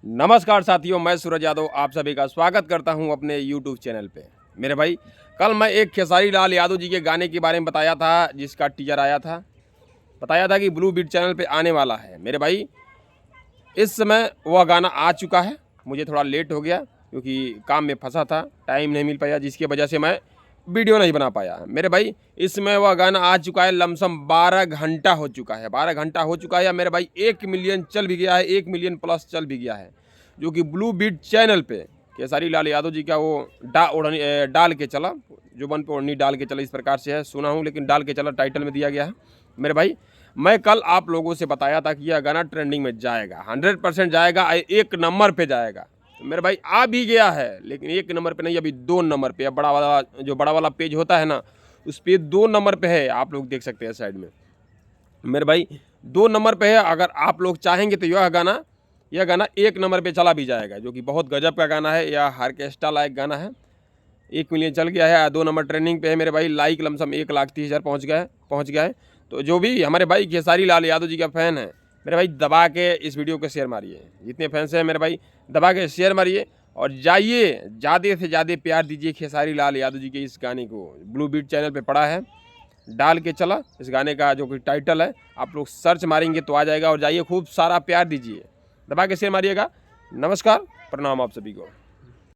नमस्कार साथियों, मैं सूरज यादव आप सभी का स्वागत करता हूं अपने YouTube चैनल पे। मेरे भाई, कल मैं एक खेसारी लाल यादव जी के गाने के बारे में बताया था, जिसका टीजर आया था। बताया था कि ब्लू बीट चैनल पे आने वाला है। मेरे भाई, इस समय वह गाना आ चुका है। मुझे थोड़ा लेट हो गया क्योंकि काम में फंसा था, टाइम नहीं मिल पाया, जिसकी वजह से मैं वीडियो नहीं बना पाया। मेरे भाई, इस समय वह गाना आ चुका है। लमसम 12 घंटा हो चुका है। 12 घंटा हो चुका है या मेरे भाई 1 मिलियन चल भी गया है, 1 मिलियन प्लस चल भी गया है, जो कि ब्लू बीट चैनल पे खेसारी लाल यादव जी का वो डाल के चला, जुबान पे ओढ़नी डाल के चला, इस प्रकार से है, सुना हूँ, लेकिन डाल के चला टाइटल में दिया गया है। मेरे भाई, मैं कल आप लोगों से बताया था कि यह गाना ट्रेंडिंग में जाएगा, 100% जाएगा, 1 नंबर पे जाएगा। तो मेरे भाई आ भी गया है, लेकिन 1 नंबर पे नहीं, अभी 2 नंबर पे। अब बड़ा वाला पेज होता है ना, उस पे 2 नंबर पे है, आप लोग देख सकते हैं साइड में। मेरे भाई 2 नंबर पे है। अगर आप लोग चाहेंगे तो यह गाना 1 नंबर पे चला भी जाएगा, जो कि बहुत गजब का गाना है। यह ऑर्केस्ट्रा लायक गाना है। 1 मिलियन चल गया है, 2 नंबर ट्रेंडिंग पे है। मेरे भाई लाइक लमसम 1,30,000 पहुँच गया है। तो जो भी हमारे भाई खेसारी लाल यादव जी का फ़ैन है, मेरे भाई दबा के इस वीडियो को शेयर मारिए। जितने फैंस हैं मेरे भाई, दबा के शेयर मारिए और जाइए, ज़्यादा से ज़्यादा प्यार दीजिए खेसारी लाल यादव जी के इस गाने को। ब्लू बीट चैनल पे पड़ा है, डाल के चला। इस गाने का जो कि टाइटल है, आप लोग सर्च मारेंगे तो आ जाएगा। और जाइए, खूब सारा प्यार दीजिए, दबा के शेयर मारिएगा। नमस्कार, प्रणाम आप सभी को।